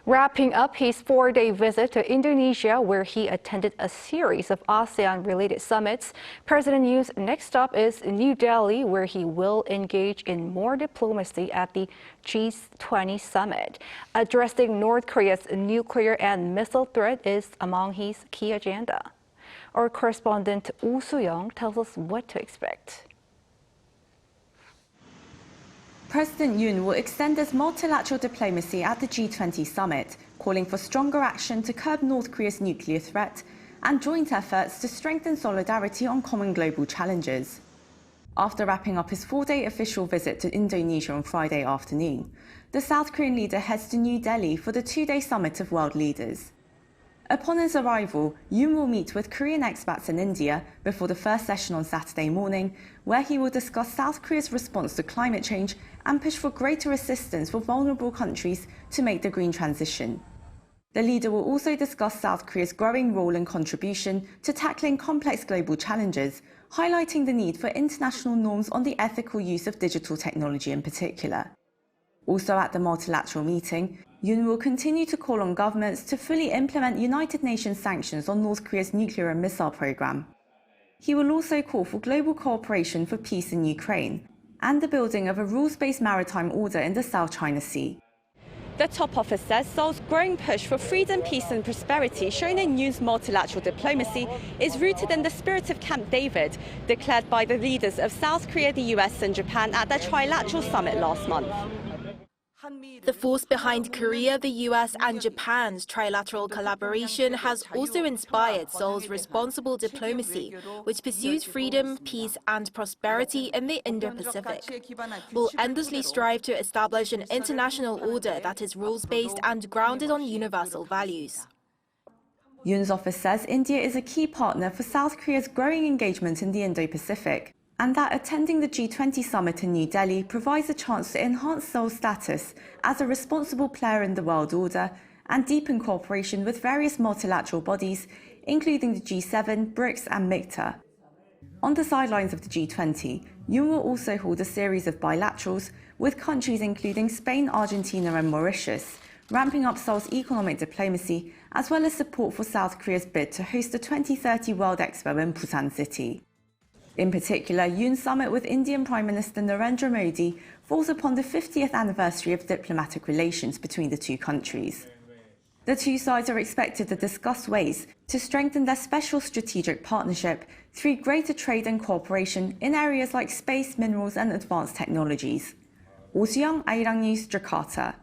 Wrapping up his four-day visit to Indonesia, where he attended a series of ASEAN-related summits, President Yoon's next stop is New Delhi, where he will engage in more diplomacy at the G20 Summit. Addressing North Korea's nuclear and missile threat is among his key agenda. Our correspondent Oh Soo-young tells us what to expect. President Yoon will extend his multilateral diplomacy at the G20 Summit, calling for stronger action to curb North Korea's nuclear threat and joint efforts to strengthen solidarity on common global challenges. After wrapping up his four-day official visit to Indonesia on Friday afternoon, the South Korean leader heads to New Delhi for the two-day summit of world leaders. Upon his arrival, Yoon will meet with Korean expats in India before the first session on Saturday morning, where he will discuss South Korea's response to climate change and push for greater assistance for vulnerable countries to make the green transition. The leader will also discuss South Korea's growing role and contribution to tackling complex global challenges, highlighting the need for international norms on the ethical use of digital technology in particular. Also at the multilateral meeting, Yoon will continue to call on governments to fully implement United Nations sanctions on North Korea's nuclear and missile program. He will also call for global cooperation for peace in Ukraine and the building of a rules-based maritime order in the South China Sea. The top office says Seoul's growing push for freedom, peace and prosperity shown in Yoon's multilateral diplomacy is rooted in the spirit of Camp David, declared by the leaders of South Korea, the US and Japan at their trilateral summit last month. The force behind Korea, the US and Japan's trilateral collaboration has also inspired Seoul's responsible diplomacy, which pursues freedom, peace and prosperity in the Indo-Pacific. Will endlessly strive to establish an international order that is rules-based and grounded on universal values. Yoon's office says India is a key partner for South Korea's growing engagement in the Indo-Pacific, and that attending the G20 Summit in New Delhi provides a chance to enhance Seoul's status as a responsible player in the world order and deepen cooperation with various multilateral bodies, including the G7, BRICS and MICTA. On the sidelines of the G20, Yoon will also hold a series of bilaterals with countries including Spain, Argentina and Mauritius, ramping up Seoul's economic diplomacy as well as support for South Korea's bid to host the 2030 World Expo in Busan City. In particular, Yoon's summit with Indian Prime Minister Narendra Modi falls upon the 50th anniversary of diplomatic relations between the two countries. The two sides are expected to discuss ways to strengthen their special strategic partnership through greater trade and cooperation in areas like space, minerals and advanced technologies. Oh Soo-young, Arirang News, Jakarta.